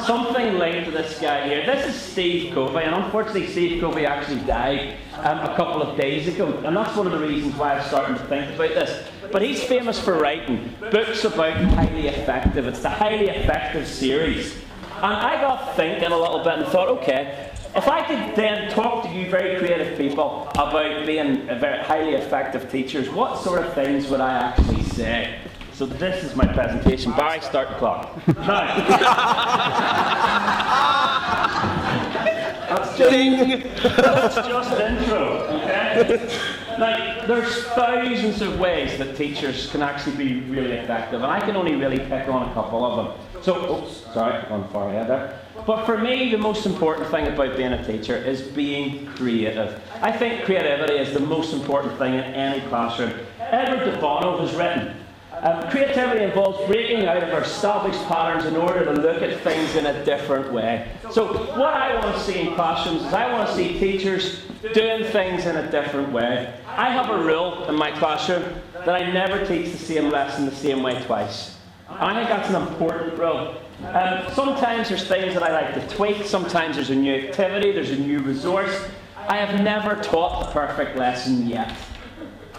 S14: something linked to this guy here. This is Steve Covey, and unfortunately Steve Covey actually died a couple of days ago, and that's one of the reasons why I'm starting to think about this. But he's famous for writing books about highly effective. It's the Highly Effective series. And I got thinking a little bit and thought, okay, if I could then talk to you very creative people about being very highly effective teachers, what sort of things would I actually say? So this is my presentation. Barry, start the clock. That's just intro, okay? Now, there's thousands of ways that teachers can actually be really effective, and I can only really pick on a couple of them. So, oops, sorry, I've gone far ahead there. But for me, the most important thing about being a teacher is being creative. I think creativity is the most important thing in any classroom. Edward de Bono has written, creativity involves breaking out of our established patterns in order to look at things in a different way. So what I want to see in classrooms is I want to see teachers doing things in a different way. I have a rule in my classroom that I never teach the same lesson the same way twice. And I think that's an important rule. Sometimes there's things that I like to tweak, sometimes there's a new activity, there's a new resource. I have never taught the perfect lesson yet.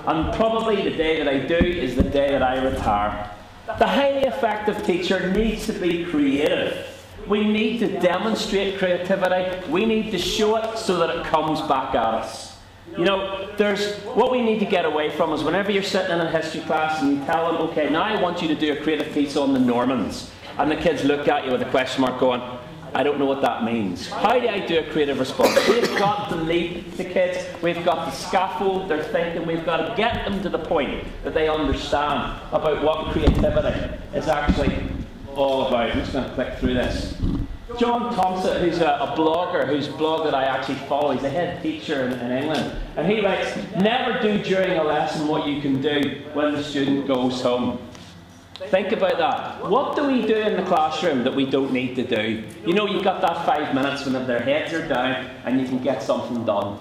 S14: And probably the day that I do is the day that I retire. The highly effective teacher needs to be creative. We need to demonstrate creativity. We need to show it so that it comes back at us. You know, what we need to get away from is whenever you're sitting in a history class and you tell them, okay, now I want you to do a creative piece on the Normans, and the kids look at you with a question mark going, I don't know what that means. How do I do a creative response? We've got to lead the kids. We've got to scaffold their thinking. We've got to get them to the point that they understand about what creativity is actually all about. I'm just going to click through this. John Thompson, who's a blogger, whose blog that I actually follow, he's a head teacher in England, and he writes, never do during a lesson what you can do when the student goes home. Think about that. What do we do in the classroom that we don't need to do? You know, you've got that 5 minutes when their heads are down and you can get something done.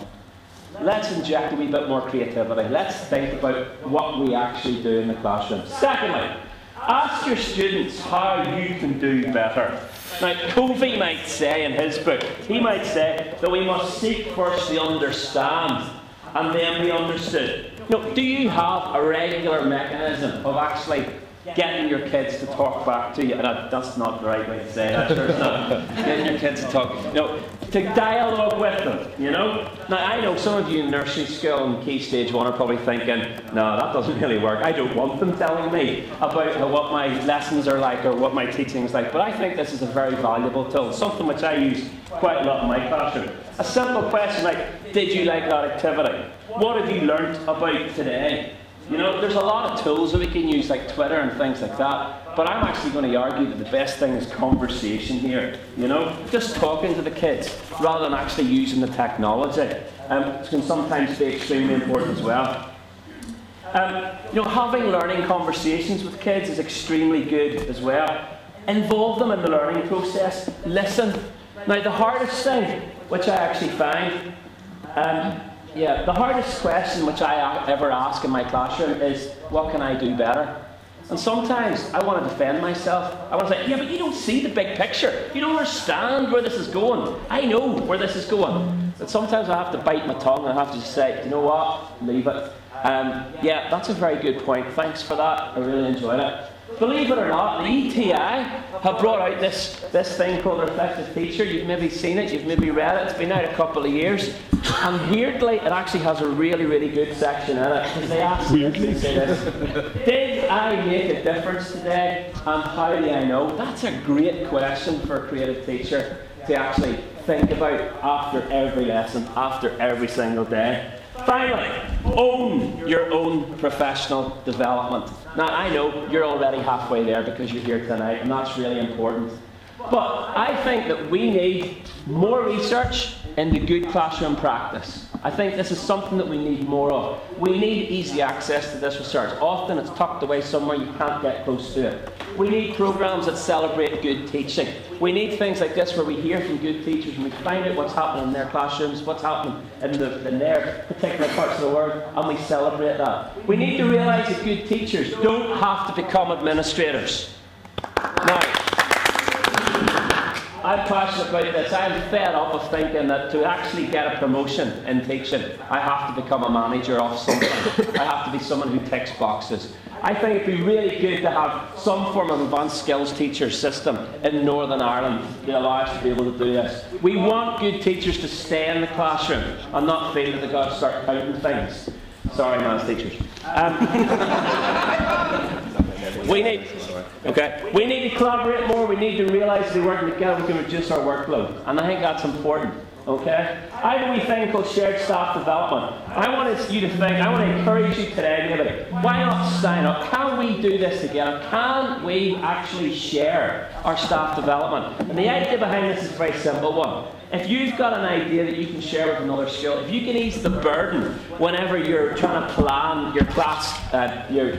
S14: Let's inject a wee bit more creativity. Let's think about what we actually do in the classroom. Secondly, ask your students how you can do better. Now, Covey might say in his book, he might say that we must seek first to understand and then be understood. You know, do you have a regular mechanism of actually getting your kids to talk back to you? And that's not the right way to say it. Sure it's not. Getting your kids to talk, to dialogue with them, you know? Now, I know some of you in nursery school and Key Stage 1 are probably thinking, no, that doesn't really work. I don't want them telling me about what my lessons are like or what my teaching is like. But I think this is a very valuable tool, something which I use quite a lot in my classroom. A simple question like, did you like that activity? What have you learnt about today? You know, there's a lot of tools that we can use, like Twitter and things like that, but I'm actually going to argue that the best thing is conversation here, you know? Just talking to the kids, rather than actually using the technology. It can sometimes be extremely important as well. You know, having learning conversations with kids is extremely good as well. Involve them in the learning process. Listen. Now, the hardest thing, which I actually find, the hardest question which I ever ask in my classroom is, what can I do better? And sometimes I want to defend myself. I want to say, yeah, but you don't see the big picture. You don't understand where this is going. I know where this is going. But sometimes I have to bite my tongue and I have to just say, you know what, leave it. Yeah, that's a very good point. Thanks for that. I really enjoyed it. Believe it or not, the ETI have brought out this thing called Reflective Teacher. You've maybe seen it, you've maybe read it. It's been out a couple of years. And weirdly, it actually has a really, really good section in it. Because they ask me to say this. Did I make a difference today? And how do I know? That's a great question for a creative teacher to actually think about after every lesson, after every single day. Finally, own your own professional development. Now, I know you're already halfway there because you're here tonight, and that's really important. But I think that we need more research into good classroom practice. I think this is something that we need more of. We need easy access to this research. Often it's tucked away somewhere, you can't get close to it. We need programs that celebrate good teaching. We need things like this where we hear from good teachers and we find out what's happening in their classrooms, what's happening in their particular parts of the world, and we celebrate that. We need to realise that good teachers don't have to become administrators. Now, I'm passionate about this. I'm fed up of thinking that to actually get a promotion in teaching, I have to become a manager of something. I have to be someone who ticks boxes. I think it'd be really good to have some form of advanced skills teacher system in Northern Ireland to allow us to be able to do this. We want good teachers to stay in the classroom and not feel that they've got to start counting things. Sorry, maths teachers. We need to collaborate more. We need to realise that working together we can reduce our workload, and I think that's important. Okay? I have a wee thing called shared staff development. I want you to think. I want to encourage you today, maybe. Why not sign up? Can we do this together? Can we actually share our staff development? And the idea behind this is a very simple one. If you've got an idea that you can share with another school, if you can ease the burden whenever you're trying to plan your class, your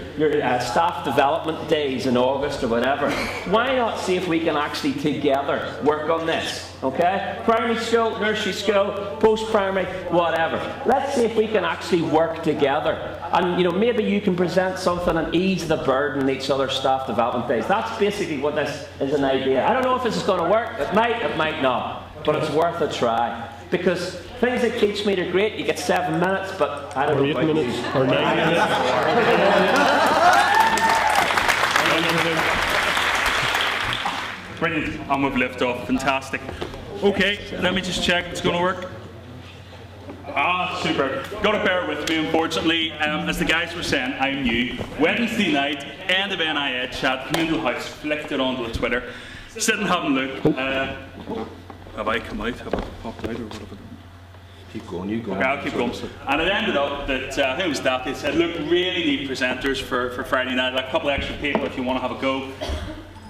S14: staff development days in August or whatever, why not see if we can actually together work on this? Okay? Primary school, nursery school, post-primary, whatever. Let's see if we can actually work together. And maybe you can present something and ease the burden in each other's staff development days. That's basically what this is an idea. I don't know if this is going to work. It might not. But it's worth a try. Because things like TeachMeet are great. You get 7 minutes, but I don't know.
S9: 8 minutes or 9 minutes.
S15: brilliant. And we've lifted off. Fantastic. Okay, let me just check it's going to work. Ah, super. Got to bear with me, unfortunately. As the guys were saying, I'm new. Wednesday night, end of NI Ed chat, come into the house, flicked it onto the Twitter, sitting having a look. Have I come out? Have I popped out or what have I done?
S9: Keep going, you go.
S15: Okay, I'll keep going. And it ended up that, I think it was that, they said, look, really need presenters for Friday night, like a couple extra people if you want to have a go.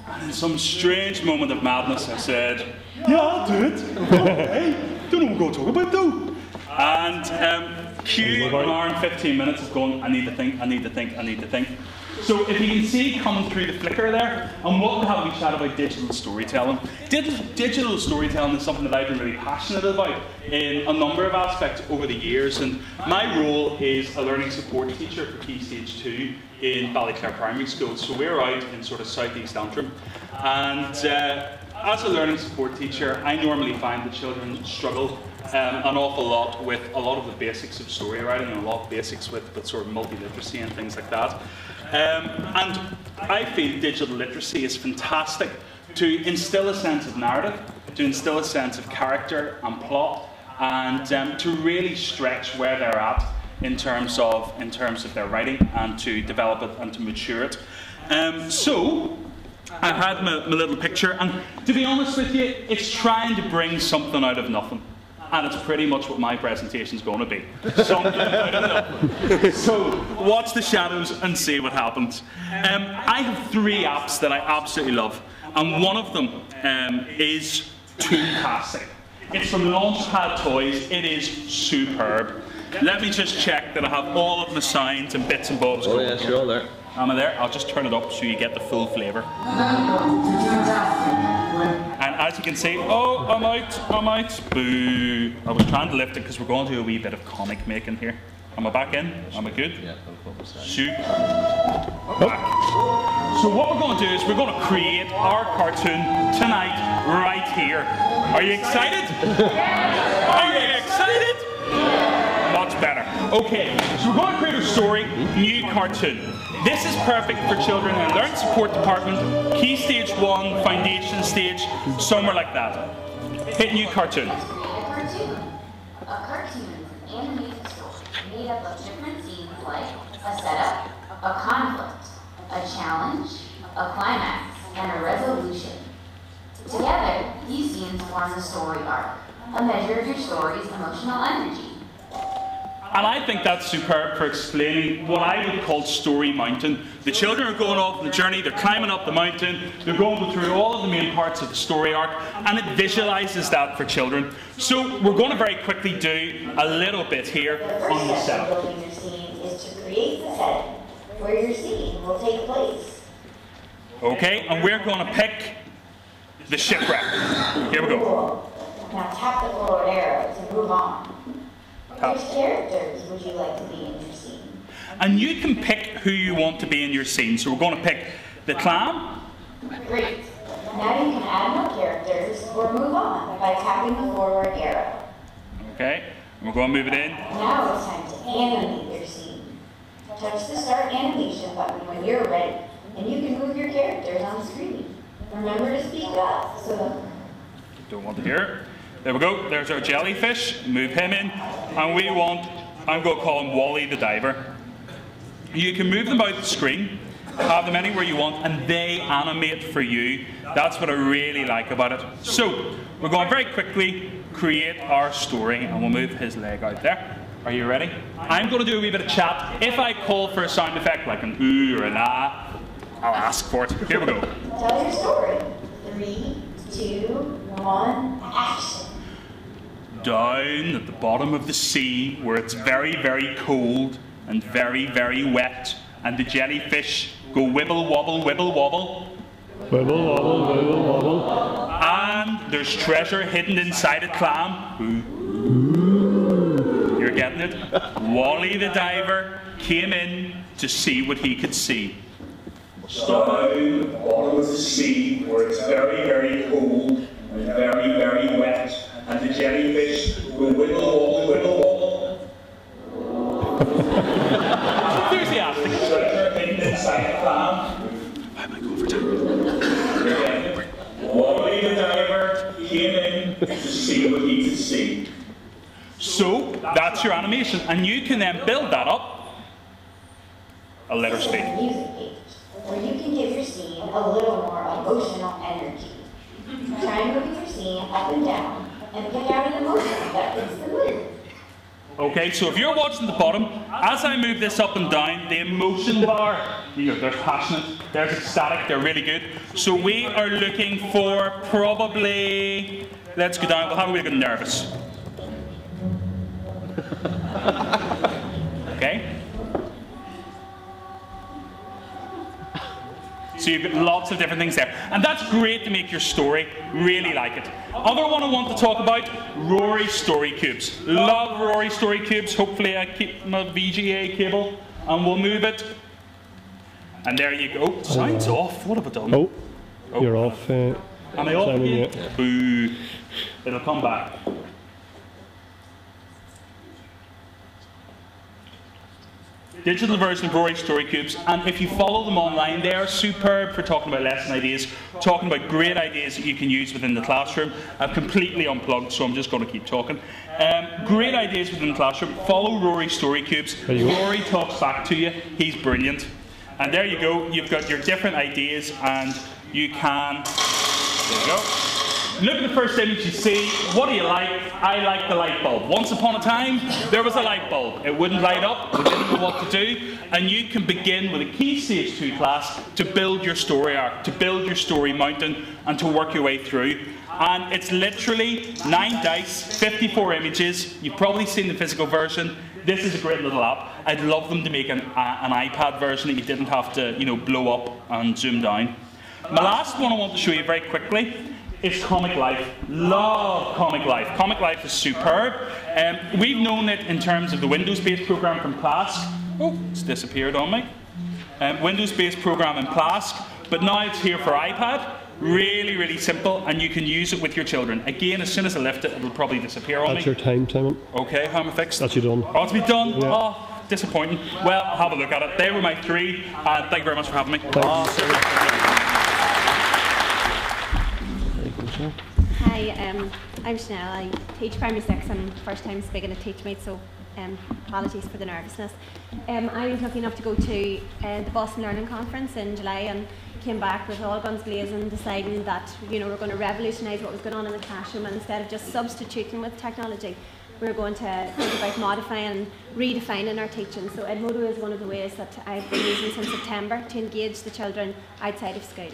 S15: And in some strange moment of madness, I said, yeah, I'll do it. Okay. Don't know what we're going to talk about though. And Q, an hour and 15 minutes is going, I need to think, I need to think, I need to think. So if you can see coming through the flicker there, and what we have we chat about digital storytelling. Digital storytelling is something that I've been really passionate about in a number of aspects over the years. And my role is a learning support teacher for Key Stage 2 in Ballyclare Primary School. So we're out in sort of southeast Antrim. And as a learning support teacher, I normally find that children struggle an awful lot with a lot of the basics of story writing and a lot of basics with sort of multi-literacy and things like that. And I feel digital literacy is fantastic to instill a sense of narrative, to instill a sense of character and plot, and to really stretch where they're at in terms of their writing and to develop it and to mature it. So I had my little picture, and to be honest with you, it's trying to bring something out of nothing. And it's pretty much what my presentation is going to be. Something out of nothing. So watch the shadows and see what happens. I have 3 apps that I absolutely love, and one of them is Toontastic. It's from Launchpad Toys. It is superb. Let me just check that I have all of my signs and bits and bobs.
S9: Oh yes, you're all there.
S15: Am I there? I'll just turn it up so you get the full flavour. And as you can see, oh, I'm out, boo. I was trying to lift it because we're going to do a wee bit of comic making here. Am I back in? Am I good?
S9: Yeah, no problem.
S15: Shoot. Back. So what we're going to do is we're going to create our cartoon tonight, right here. Are you excited? Are you excited? Much better. Okay, so we're going to create a story, new cartoon. This is perfect for children in the Learning Support Department, Key Stage 1, Foundation Stage, somewhere like that. Hit new cartoon.
S16: A cartoon is an animated story made up of different scenes like a setup, a conflict, a challenge, a climax, and a resolution. Together, these scenes form the story arc, a measure of your story's emotional energy.
S15: And I think that's superb for explaining what I would call Story Mountain. The children are going off on the journey, they're climbing up the mountain, they're going through all of the main parts of the story arc, and it visualises that for children. So we're going to very quickly do a little bit here on the setup.
S16: Building your scene is to create the setting where your scene will take place.
S15: Okay, and we're going to pick the shipwreck. Here we go.
S16: Now tap the forward arrow to move on.
S15: Tap.
S16: Which characters would you like to be in your scene?
S15: And you can pick who you want to be in your scene. So we're going to pick the clam.
S16: Great. Now you can add more characters or move on by tapping the forward arrow.
S15: Okay, and we're going to move it in.
S16: Now it's time to animate your scene. Touch the start animation button when you're ready, and you can move your characters on the screen. Remember to speak up so
S15: Don't want to hear it. There we go, there's our jellyfish, move him in, and we want, I'm going to call him Wally the Diver. You can move them out the screen, have them anywhere you want, and they animate for you. That's what I really like about it. So, we're going to very quickly create our story, and we'll move his leg out there. Are you ready? I'm going to do a wee bit of chat. If I call for a sound effect, like an ooh or an ah, I'll ask for it. Here we go.
S16: tell your story. 3, 2, 1, action.
S15: Down at the bottom of the sea, where it's very, very cold and very, very wet, and the jellyfish go wibble wobble, wibble wobble.
S9: Wibble wobble, wibble wobble.
S15: And there's treasure hidden inside a clam. You're getting it? Wally the Diver came in to see what he could see. Down at the bottom of the sea, where it's very, very cold and very, very wet, and the jellyfish will wibble wobble, wibble wobble. Enthusiastic. Treasure hidden inside a clam. Why am I going for time? to see what you need to see. So that's your animation, and you can then build that up a letter speak.
S16: Music page, where you can give your scene a little more emotional energy. Try moving your scene up and down and pick out an emotion that fits the mood.
S15: Okay, so if you're watching the bottom, as I move this up and down, the emotion bar, there's passionate, there's ecstatic, they're really good. So we are looking for probably, let's go down, we'll have a wee bit nervous. Okay? So you've got lots of different things there. And that's great to make your story. Really like it. Other one I want to talk about, Rory Story Cubes. Love Rory Story Cubes. Hopefully I keep my VGA cable and we'll move it. And there you go. Sound's off. What have I done?
S3: Oh, you're off.
S15: Am I off again? Boo. It'll come back. Digital version of Rory Story Cubes, and if you follow them online, they are superb for talking about lesson ideas, talking about great ideas that you can use within the classroom. I've completely unplugged, so I'm just going to keep talking. Great ideas within the classroom. Follow Rory Story Cubes. Rory talks back to you. He's brilliant. And there you go. You've got your different ideas, and you can. There you go. Look at the first image you see. What do you like? I like the light bulb. Once upon a time, there was a light bulb. It wouldn't light up. We didn't know what to do. And you can begin with a Key Stage 2 class to build your story arc, to build your story mountain, and to work your way through. And it's literally 9 dice, 54 images. You've probably seen the physical version. This is a great little app. I'd love them to make an iPad version that you didn't have to, blow up and zoom down. My last one I want to show you very quickly is Comic Life. Love Comic Life. Comic Life is superb. We've known it in terms of the Windows-based program from Plask. Oh, it's disappeared on me. Windows-based program in Plask, but now it's here for iPad. Really, really simple, and you can use it with your children. Again, as soon as I lift it, it'll probably disappear on me.
S3: That's your time, Simon.
S15: Okay, how am I fixed?
S3: That's you done.
S15: Oh, it's me done?
S3: Yeah.
S15: Oh, disappointing. Well, I'll have a look at it. They were my 3, and thank you very much for having me.
S17: Hi, I'm Chanel. I teach primary 6 and first time speaking at TeachMeet, so apologies for the nervousness. I was lucky enough to go to the Boston Learning Conference in July and came back with all guns blazing, deciding that we're going to revolutionise what was going on in the classroom, and instead of just substituting with technology, we're going to think about modifying and redefining our teaching. So Edmodo is one of the ways that I've been using since September to engage the children outside of school.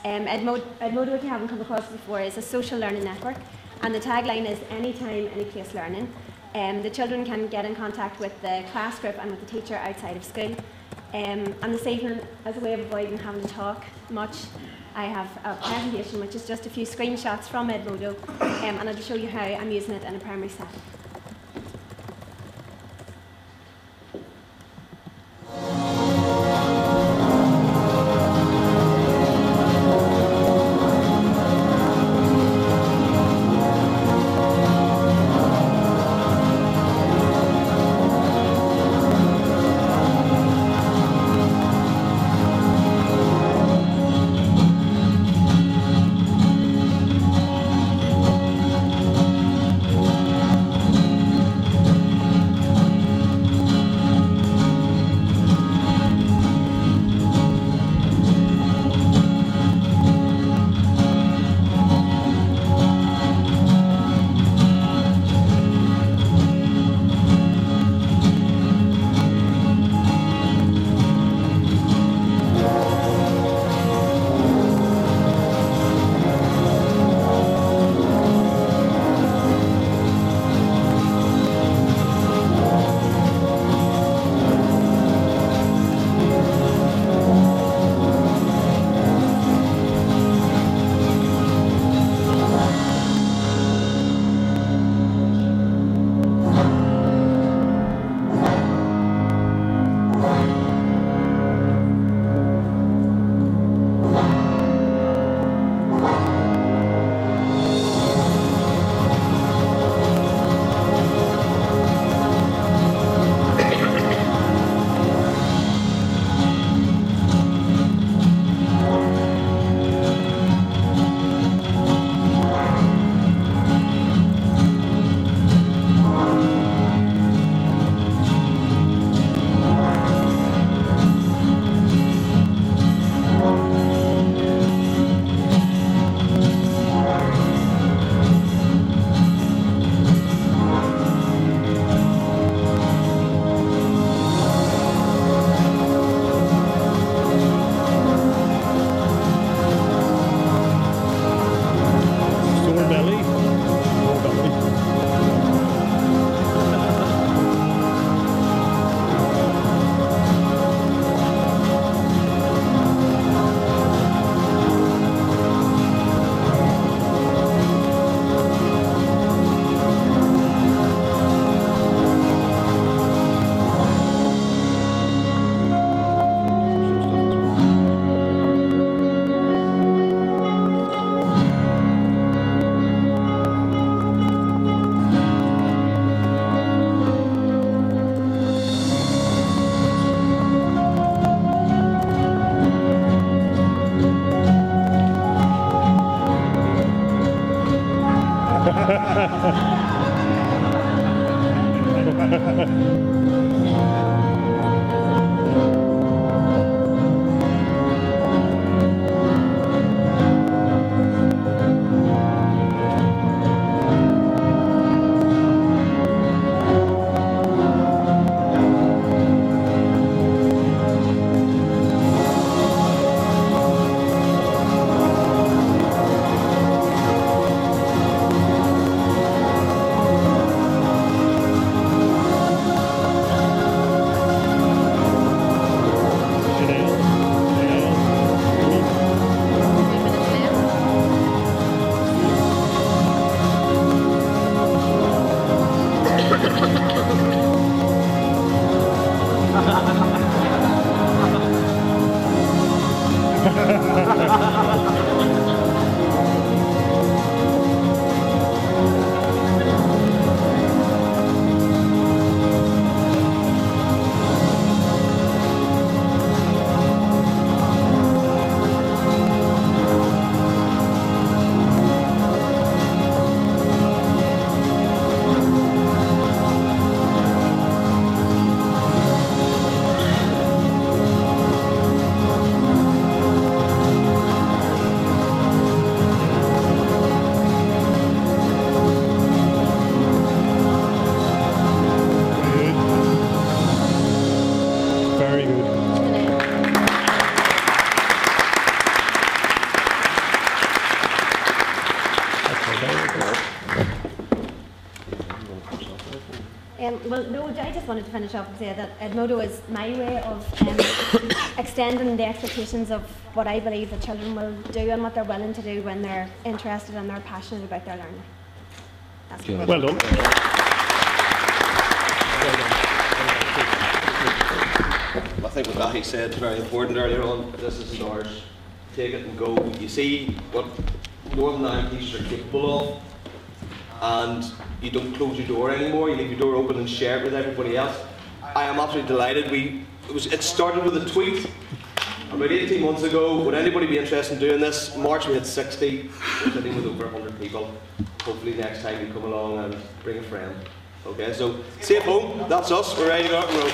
S17: Edmodo, if you haven't come across it before, is a social learning network, and the tagline is anytime, any place learning. The children can get in contact with the class group and with the teacher outside of school. And this evening, as a way of avoiding having to talk much, I have a presentation which is just a few screenshots from Edmodo, and I'll show you how I'm using it in a primary setting. Well, no, I just wanted to finish up and say that Edmodo is my way of extending the expectations of what I believe the children will do and what they're willing to do when they're interested and they're passionate about their learning. That's
S18: well done.
S2: I think what Dahi said is very important earlier on. This is ours. Take it and go. You see what Northern Ireland teachers are capable of, and you don't close your door anymore. You leave your door open and share it with everybody else. I am absolutely delighted. It started with a tweet about 18 months ago. Would anybody be interested in doing this? March we had 60. We're sitting with over 100 people. Hopefully next time you come along and bring a friend. Okay, so stay at home. That's us. We're ready to go out and roll.